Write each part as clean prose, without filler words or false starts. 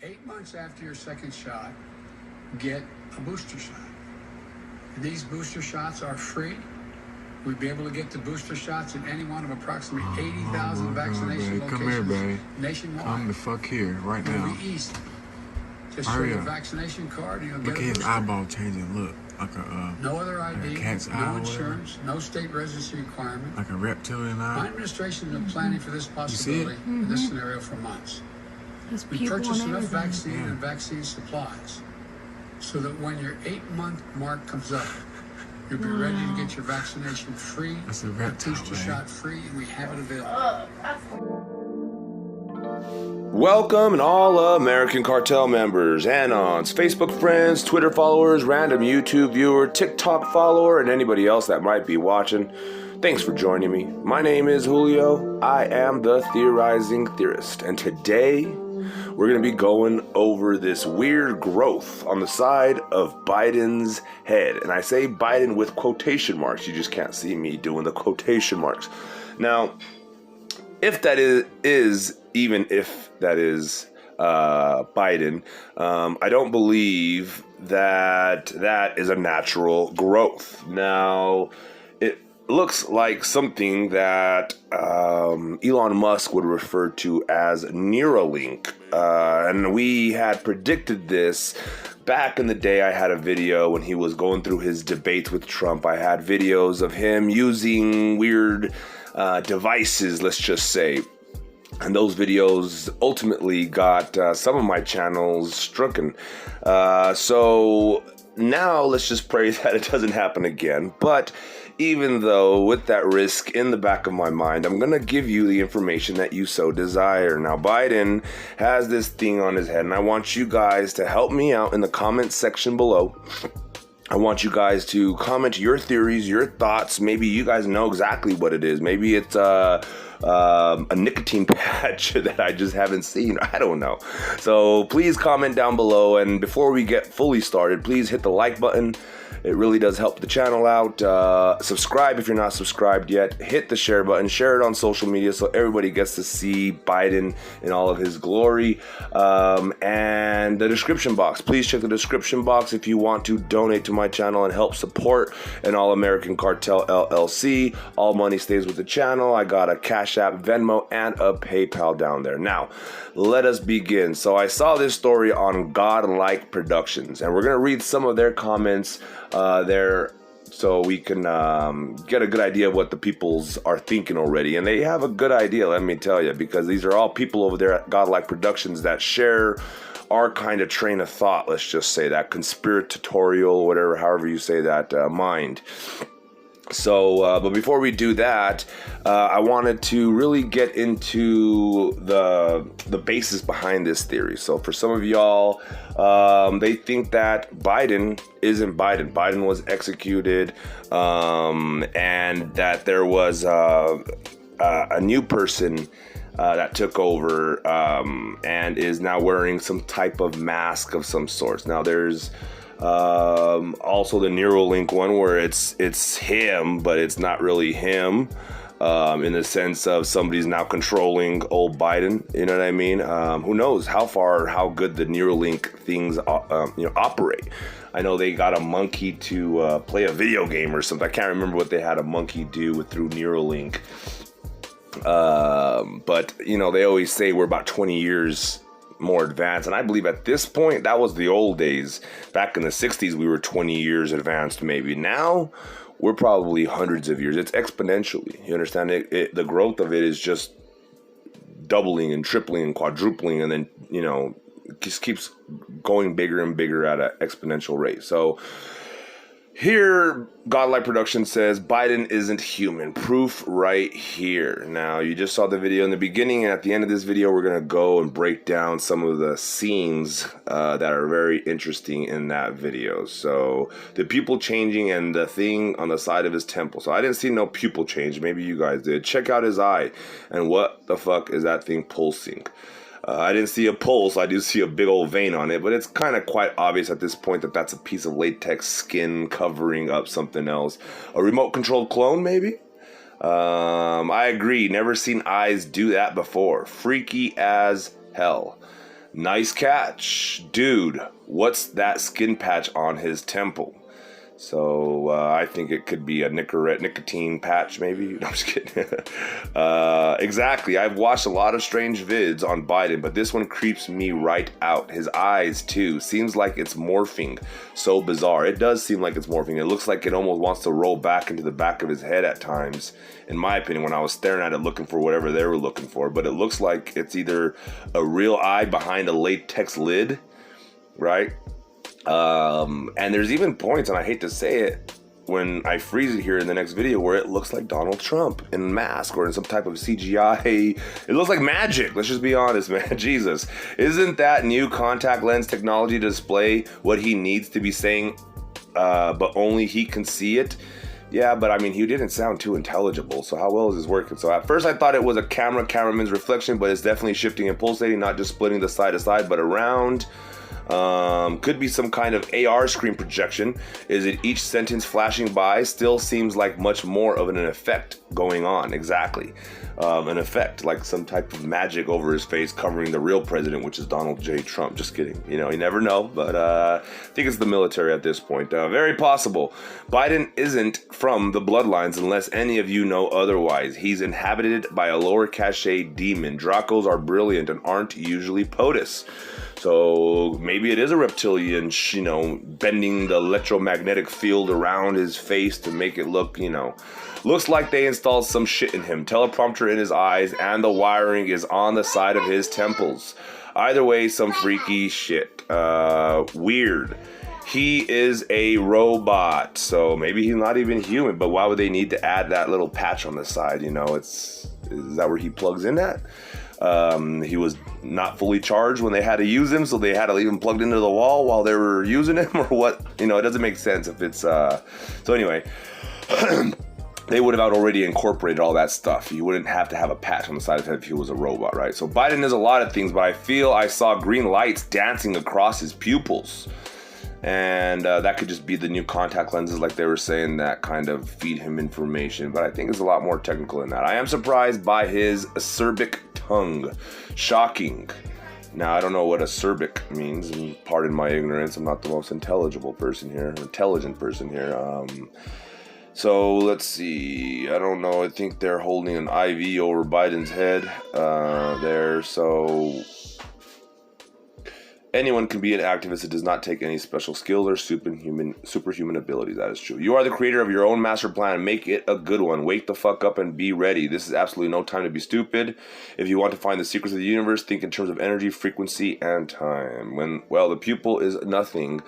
8 months after your second shot, get a booster shot. And these booster shots are free. We'd be able to get the booster shots in any one of approximately 80,000 vaccination locations Come here, babe. nationwide. Come the fuck here right now. It'll be easy. Just show your vaccination card and you'll Look get a at his booster. eyeball changing. Look, like a no other ID, like a cat's eye no or insurance, no state residency requirement. like a reptilian My eye. administration has been planning for this possibility in this scenario for months. We purchased enough vaccine and vaccine supplies so that when your 8-month mark comes up, you'll be ready to get your vaccination free, That's a a reptile, booster man. shot free, and we have it available. Welcome and all American Cartel members, Anons, Facebook friends, Twitter followers, random YouTube viewer, TikTok follower, and anybody else that might be watching. Thanks for joining me. My name is Julio. I am the Theorizing Theorist, and today we're going to be going over this weird growth on the side of Biden's head. And I say Biden with quotation marks. You just can't see me doing the quotation marks. Now, if that is even if that is Biden, I don't believe that is a natural growth. Now, it looks like something that Elon Musk would refer to as Neuralink. And we had predicted this back in the day. I had a video when he was going through his debates with Trump. I had videos of him using weird devices, let's just say. And those videos ultimately got some of my channels stricken. So now let's just pray that it doesn't happen again. But even though with that risk in the back of my mind, I'm going to give you the information that you so desire. Now, Biden has this thing on his head, and I want you guys to help me out in the comment section below. I want you guys to comment your theories, your thoughts. Maybe you guys know exactly what it is. Maybe it's a nicotine patch that I just haven't seen. I don't know. So please comment down below. And before we get fully started, please hit the like button. It really does help the channel out. Subscribe if you're not subscribed yet. Hit the share button. Share it on social media so everybody gets to see Biden in all of his glory. And the description box. Please check the description box if you want to donate to my channel and help support an All-American Cartel LLC. All money stays with the channel. I got a CASHAPP, VENMO, and a PayPal down there. Now, let us begin. So I saw this story on Godlike Productions, and we're going to read some of their comments there so we can get a good idea of what the peoples are thinking already. And they have a good idea, let me tell you, because these are all people over there at Godlike Productions that share our kind of train of thought, let's just say that, conspiratorial, whatever, however you say that, mind. So, but before we do that, I wanted to really get into the basis behind this theory. So for some of y'all, they think that Biden isn't Biden. Biden was executed, and that there was a new person that took over and is now wearing some type of mask of some sorts. Now there's also the Neuralink one where it's him, but it's not really him, in the sense of somebody's now controlling old Biden. You know what I mean? Who knows how good the Neuralink things operate. I know they got a monkey to play a video game or something. I can't remember what they had a monkey do through Neuralink. But you know, they always say we're about 20 years more advanced, and I believe at this point that was the old days. Back in the 60s we were 20 years advanced maybe. Now we're probably hundreds of years. It's exponentially, you understand it, the growth of it is just doubling and tripling and quadrupling, and then you know it just keeps going bigger and bigger at an exponential rate. So here, Godlike Production says Biden isn't human. Proof right here. Now, you just saw the video in the beginning, and at the end of this video, we're going to go and break down some of the scenes that are very interesting in that video. So, the pupil changing and the thing on the side of his temple. So, I didn't see no pupil change. Maybe you guys did. Check out his eye. And what the fuck is that thing pulsing? I didn't see a pulse. I do see a big old vein on it, but it's kind of quite obvious at this point that that's a piece of latex skin covering up something else. A remote controlled clone, maybe? I agree. Never seen eyes do that before. Freaky as hell. Nice catch. Dude, what's that skin patch on his temple? So I think it could be a nicotine patch, maybe. No, I'm just kidding. Exactly. I've watched a lot of strange vids on Biden, but this one creeps me right out. His eyes, too. Seems like it's morphing. So bizarre. It does seem like it's morphing. It looks like it almost wants to roll back into the back of his head at times, in my opinion, when I was staring at it looking for whatever they were looking for. But it looks like it's either a real eye behind a latex lid, right? And there's even points, and I hate to say it, when I freeze it here in the next video, where it looks like Donald Trump in a mask or in some type of CGI. It looks like magic. Let's just be honest, man. Jesus. Isn't that new contact lens technology to display what he needs to be saying, but only he can see it? Yeah, but I mean, he didn't sound too intelligible, so how well is this working? So at first I thought it was a cameraman's reflection, but it's definitely shifting and pulsating, not just splitting the side to side, but around. Could be some kind of AR screen projection. Is it each sentence flashing by? Still seems like much more of an effect going on. Exactly. An effect, like some type of magic over his face covering the real president, which is Donald J. Trump. Just kidding. You know, you never know, but I think it's the military at this point. Very possible. Biden isn't from the bloodlines unless any of you know otherwise. He's inhabited by a lower cachet demon. Dracos are brilliant and aren't usually POTUS. So maybe it is a reptilian, you know, bending the electromagnetic field around his face to make it look, you know, looks like they installed some shit in him. Teleprompter in his eyes, and the wiring is on the side of his temples. Either way, some freaky shit. Weird. He is a robot, so maybe he's not even human, but why would they need to add that little patch on the side? You know, is that where he plugs in at? He was not fully charged when they had to use him, so they had to leave him plugged into the wall while they were using him, or what? You know, it doesn't make sense if it's, so anyway, they would have already incorporated all that stuff. You wouldn't have to have a patch on the side of his head if he was a robot, right? So Biden is a lot of things, but I feel I saw green lights dancing across his pupils. And that could just be the new contact lenses, like they were saying, that kind of feed him information. But I think it's a lot more technical than that. I am surprised by his acerbic tongue. Shocking. Now, I don't know what acerbic means, and pardon my ignorance. I'm not the most intelligent person here. So let's see. I don't know. I think they're holding an IV over Biden's head there. So anyone can be an activist. It does not take any special skills or superhuman abilities. That is true. You are the creator of your own master plan. Make it a good one. Wake the fuck up and be ready. This is absolutely no time to be stupid. If you want to find the secrets of the universe, think in terms of energy, frequency, and time. Well, the pupil is nothing.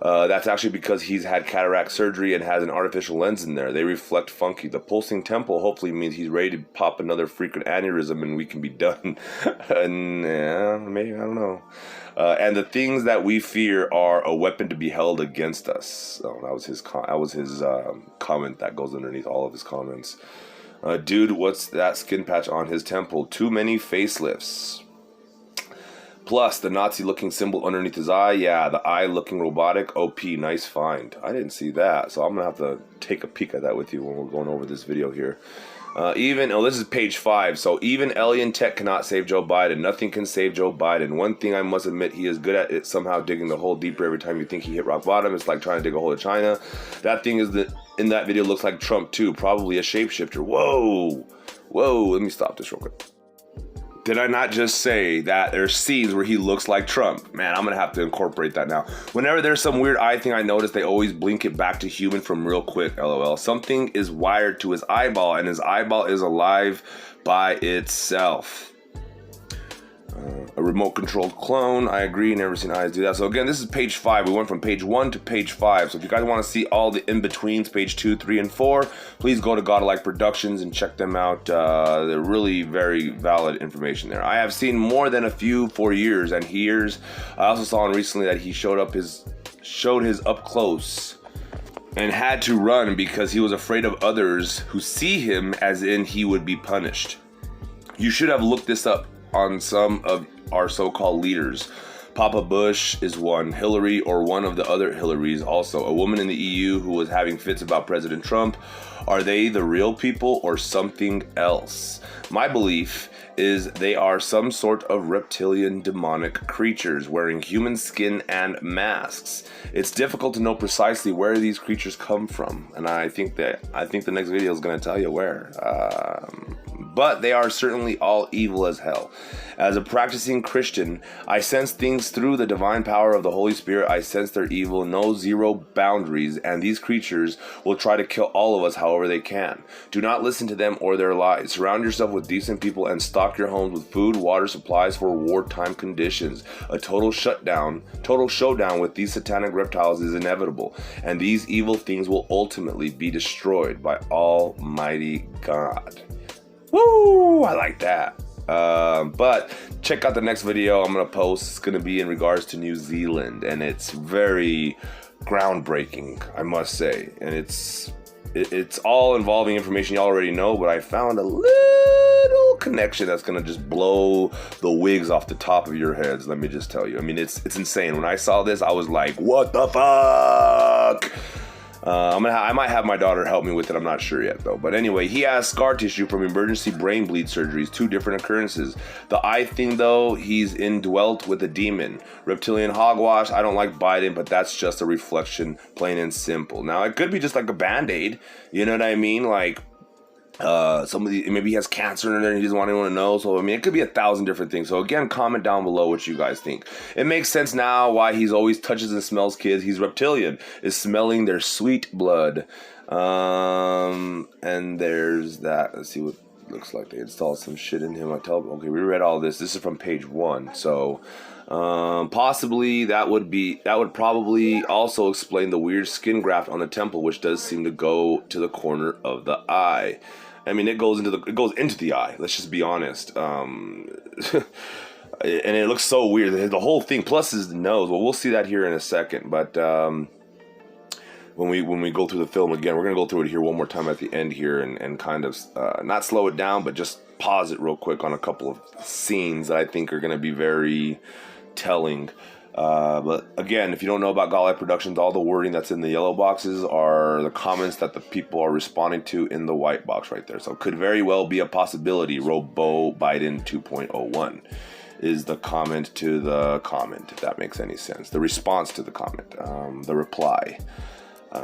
That's actually because he's had cataract surgery and has an artificial lens in there. They reflect funky. The pulsing temple hopefully means he's ready to pop another freaking aneurysm and we can be done. And yeah, maybe, I don't know. And the things that we fear are a weapon to be held against us. So that was his comment that goes underneath all of his comments. Dude, what's that skin patch on his temple? Too many facelifts. Plus, the Nazi-looking symbol underneath his eye. Yeah, the eye looking robotic. OP, nice find. I didn't see that, so I'm going to have to take a peek at that with you when we're going over this video here. This is page 5. So even alien tech cannot save Joe Biden. Nothing can save Joe Biden. One thing I must admit, he is good at it, somehow digging the hole deeper every time you think he hit rock bottom. It's like trying to dig a hole in China. That thing in that video looks like Trump too. Probably a shapeshifter. Whoa. Let me stop this real quick. Did I not just say that there's scenes where he looks like Trump? Man, I'm going to have to incorporate that now. Whenever there's some weird eye thing I notice, they always blink it back to human from real quick, LOL. Something is wired to his eyeball, and his eyeball is alive by itself. A remote-controlled clone. I agree, never seen eyes do that. So again, this is page 5. We went from page 1 to page 5. So if you guys want to see all the in-betweens, page 2, 3, and 4, please go to Godlike Productions and check them out. They're really very valid information there. I have seen more than a few for years and years. I also saw him recently that he showed his up close and had to run because he was afraid of others who see him, as in he would be punished. You should have looked this up on some of our so-called leaders. Papa Bush is one. Hillary, or one of the other Hillarys, also. A woman in the EU who was having fits about President Trump. Are they the real people or something else? My belief is they are some sort of reptilian demonic creatures wearing human skin and masks. It's difficult to know precisely where these creatures come from, and I think the next video is going to tell you where. But they are certainly all evil as hell. As a practicing Christian, I sense things through the divine power of the Holy Spirit. I sense their evil, no zero boundaries, and these creatures will try to kill all of us however they can. Do not listen to them or their lies. Surround yourself with decent people and stock your homes with food, water, supplies for wartime conditions. A total showdown with these satanic reptiles is inevitable, and these evil things will ultimately be destroyed by Almighty God. Woo! I like that. But check out the next video I'm gonna post. It's gonna be in regards to New Zealand, and it's very groundbreaking, I must say. And it's all involving information you already know, but I found a little connection that's gonna just blow the wigs off the top of your heads. Let me just tell you. I mean, it's insane. When I saw this, I was like, what the fuck? I might have my daughter help me with it. I'm not sure yet, though. But anyway, he has scar tissue from emergency brain bleed surgeries, 2 different occurrences. The eye thing, though, he's indwelt with a demon. Reptilian hogwash, I don't like Biden, but that's just a reflection, plain and simple. Now, it could be just like a Band-Aid. You know what I mean? Like, somebody, maybe he has cancer in there and he doesn't want anyone to know. So I mean, it could be 1,000 different things. So again, comment down below what you guys think. It makes sense now why he's always touches and smells kids. He's reptilian, is smelling their sweet blood. And there's that. Let's see what it looks like. They installed some shit in him. Okay, we read all this. This is from page 1. So possibly that would probably also explain the weird skin graft on the temple, which does seem to go to the corner of the eye. I mean, it goes into the eye. Let's just be honest. And it looks so weird. The whole thing, plus his nose. Well, we'll see that here in a second. But when we go through the film again, we're gonna go through it here one more time at the end here, and kind of not slow it down, but just pause it real quick on a couple of scenes that I think are gonna be very telling. But again, if you don't know about Godlike Productions, all the wording that's in the yellow boxes are the comments that the people are responding to in the white box right there. So it could very well be a possibility. Robo Biden 2.01 is the comment to the comment, if that makes any sense. The response to the comment, the reply.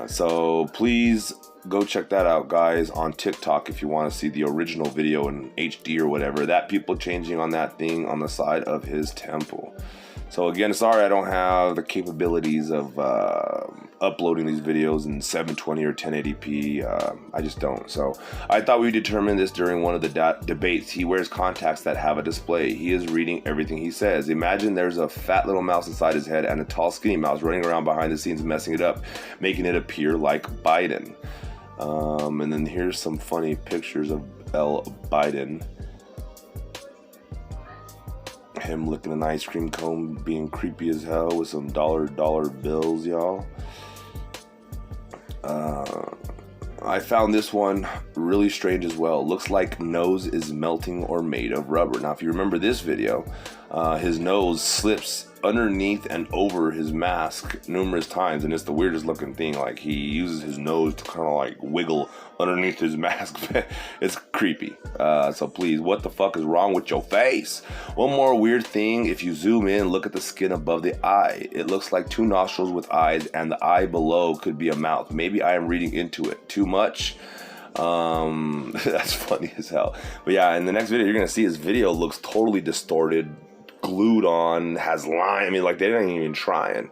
So please go check that out, guys, on TikTok if you want to see the original video in HD or whatever. That people changing on that thing on the side of his temple. So again, sorry I don't have the capabilities of uploading these videos in 720 or 1080p. I just don't. So I thought we determined this during one of the debates. He wears contacts that have a display. He is reading everything he says. Imagine there's a fat little mouse inside his head and a tall skinny mouse running around behind the scenes messing it up, making it appear like Biden. And then here's some funny pictures of L. Biden. Him licking an ice cream cone, being creepy as hell with some dollar bills, y'all. I found this one really strange as well. Looks like nose is melting or made of rubber. Now, if you remember this video, his nose slips underneath and over his mask numerous times, and it's the weirdest looking thing. Like, he uses his nose to kind of like wiggle underneath his mask. It's creepy. So please, what the fuck is wrong with your face? One more weird thing, if you zoom in, look at the skin above the eye. It looks like 2 nostrils with eyes, and the eye below could be a mouth. Maybe I am reading into it too much. That's funny as hell. But yeah, in the next video, you're gonna see his video looks totally distorted, glued on, has line. I mean, like, they ain't even trying.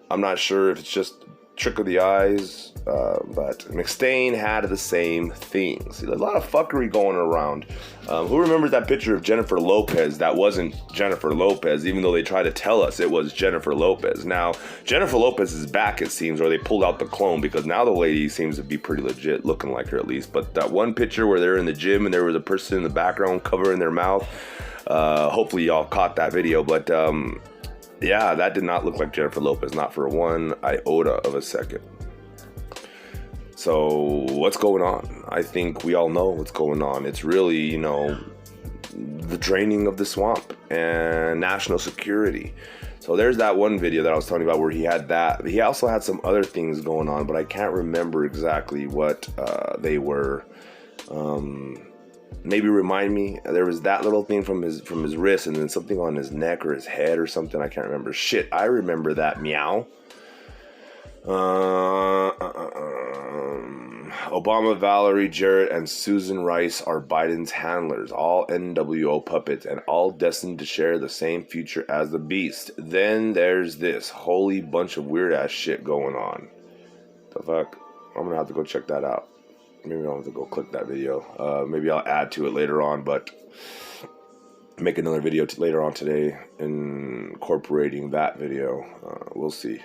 I'm not sure if it's just trick of the eyes, but McStain had the same thing. See, there's a lot of fuckery going around. Who remembers that picture of Jennifer Lopez that wasn't Jennifer Lopez, even though they tried to tell us it was Jennifer Lopez? Now, Jennifer Lopez is back, it seems, or they pulled out the clone, because now the lady seems to be pretty legit, looking like her at least. But that one picture where they're in the gym and there was a person in the background covering their mouth, hopefully y'all caught that video, but yeah, that did not look like Jennifer Lopez, not for 1 iota of a second. So what's going on? I think we all know what's going on. It's really, you know, the draining of the swamp and national security. So there's that one video that I was telling you about where he had that. He also had some other things going on, but I can't remember exactly what they were. Maybe remind me. There was that little thing from his wrist, and then something on his neck or his head or something. I can't remember. Shit, I remember that. Meow. Obama, Valerie Jarrett, and Susan Rice are Biden's handlers, all NWO puppets, and all destined to share the same future as the Beast. Then there's this holy bunch of weird ass shit going on. The fuck? I'm gonna have to go check that out. Maybe I'll have to go click that video. Maybe I'll add to it later on, but make another video later on today incorporating that video. We'll see.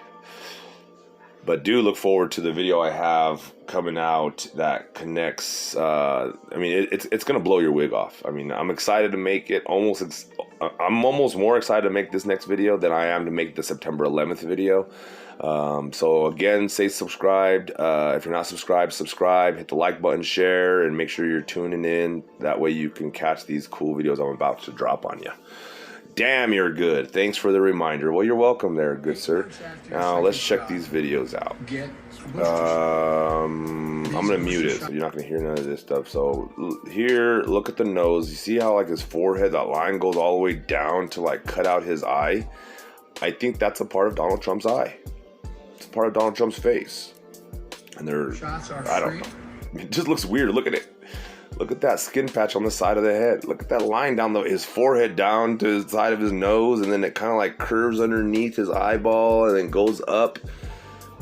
But do look forward to the video I have coming out that connects. I mean, it's gonna blow your wig off. I mean, I'm excited to make it. I'm almost more excited to make this next video than I am to make the September 11th video. So again, stay subscribed. If you're not subscribed, subscribe. Hit the like button, share, and make sure you're tuning in. That way you can catch these cool videos I'm about to drop on you. Damn, you're good. Thanks for the reminder. Well, you're welcome there, good sir. Now, let's check these videos out. I'm going to mute it, so you're not going to hear none of this stuff. So, here, look at the nose. You see how, like, his forehead, that line goes all the way down to, like, cut out his eye? I think that's a part of Donald Trump's eye. It's part of Donald Trump's face. And they're, I don't know. It just looks weird. Look at it. Look at that skin patch on the side of the head. Look at that line down his forehead down to the side of his nose, and then it kind of like curves underneath his eyeball and then goes up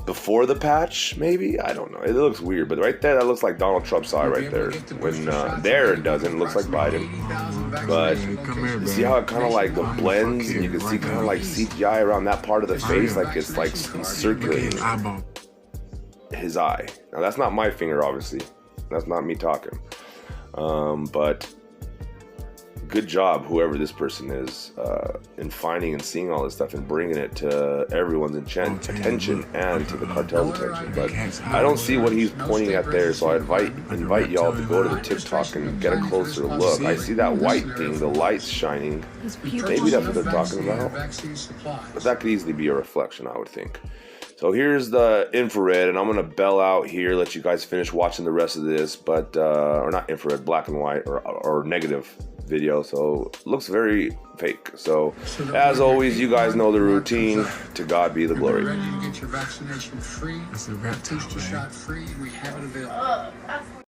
before the patch, maybe? I don't know. It looks weird, but right there, that looks like Donald Trump's eye right there. When there it doesn't. It looks like Biden. But you see how it kind of like blends, and you can see kind of like CGI around that part of the face, like it's like encirculating his eye. Now, that's not my finger, obviously. That's not me talking. But good job, whoever this person is, in finding and seeing all this stuff and bringing it to everyone's attention and to the cartel's attention. But I don't see what he's pointing at there, so I invite y'all to go to the TikTok and get a closer look. I see that white thing, the light's shining. Maybe that's what they're talking about. But that could easily be a reflection, I would think. So here's the infrared, and I'm gonna bail out here, let you guys finish watching the rest of this, but or not infrared, black and white, or negative video. So looks very fake. So as always, you guys know the routine. To God be the glory. Ready to get your vaccination free, booster shot free. We have it available.